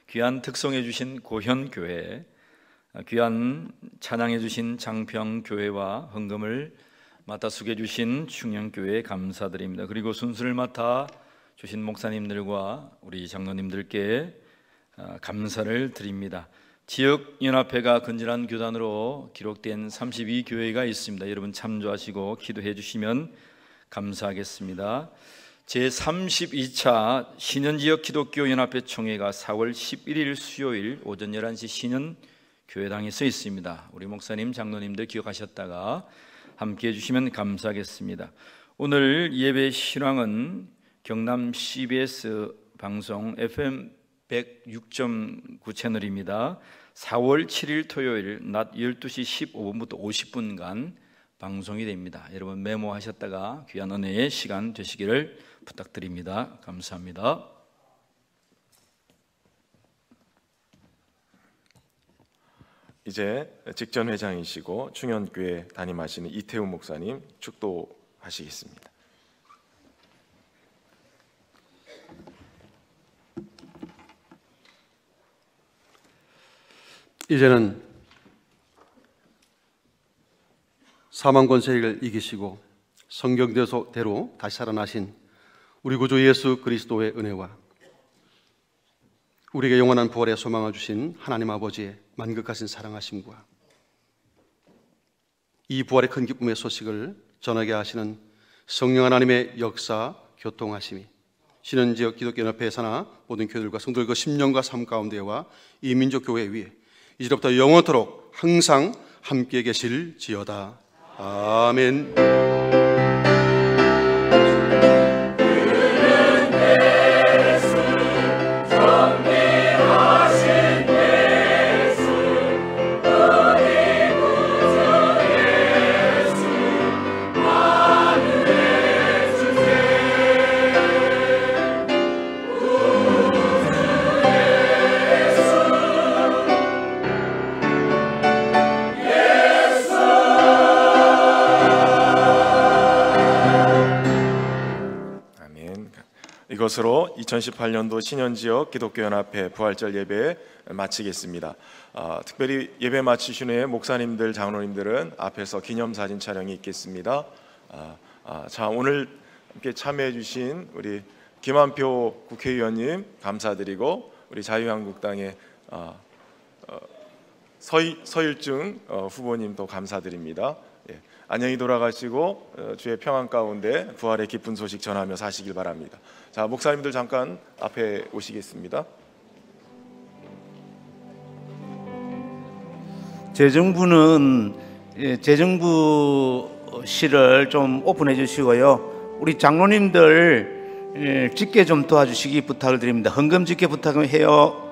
귀한 특송해 주신 고현교회, 귀한 찬양해 주신 장평교회와 헌금을 맡아 수게 주신 충영교회에 감사드립니다. 그리고 순수를 맡아 주신 목사님들과 우리 장로님들께 감사를 드립니다. 지역연합회가 건전한 교단으로 기록된 32교회가 있습니다. 여러분 참조하시고 기도해 주시면 감사하겠습니다. 제32차 신현지역 기독교연합회 총회가 4월 11일 수요일 오전 11시 신현교회당에 서 있습니다. 우리 목사님, 장로님들 기억하셨다가 함께해 주시면 감사하겠습니다. 오늘 예배 실황은 경남 CBS 방송 FM 106.9 채널입니다. 4월 7일 토요일 낮 12시 15분부터 50분간 방송이 됩니다. 여러분 메모하셨다가 귀한 은혜의 시간 되시기를 부탁드립니다. 감사합니다. 이제 직전회장이시고 충현교회 담임하시는 이태우 목사님 축도하시겠습니다. 이제는 사망 권세를 이기시고 성경대로 다시 살아나신 우리 구주 예수 그리스도의 은혜와 우리에게 영원한 부활의 소망을 주신 하나님 아버지의 만극하신 사랑하심과 이 부활의 큰 기쁨의 소식을 전하게 하시는 성령 하나님의 역사, 교통하심이 신현지역 기독교연합회에 사나 모든 교회들과 성도들과 10년과 삶 가운데와 이 민족교회 위에 이제부터 영원토록 항상 함께 계실지어다. 아멘. 정리하신 예수 이것으로 2018년도 신현지역 기독교연합회 부활절 예배 마치겠습니다. 특별히 예배 마치신 후에 목사님들, 장로님들은 앞에서 기념사진 촬영이 있겠습니다. 자, 오늘 함께 참여해 주신 우리 김한표 국회의원님 감사드리고, 우리 자유한국당의 서일중 후보님도 감사드립니다. 예, 안녕히 돌아가시고 주의 평안 가운데 부활의 기쁜 소식 전하며 사시길 바랍니다. 자, 목사님들 잠깐 앞에 오시겠습니다. 재정부는 재정부실을 좀 오픈해 주시고요. 우리 장로님들 집계 좀 도와주시기 부탁을 드립니다. 헌금 집계 부탁해요.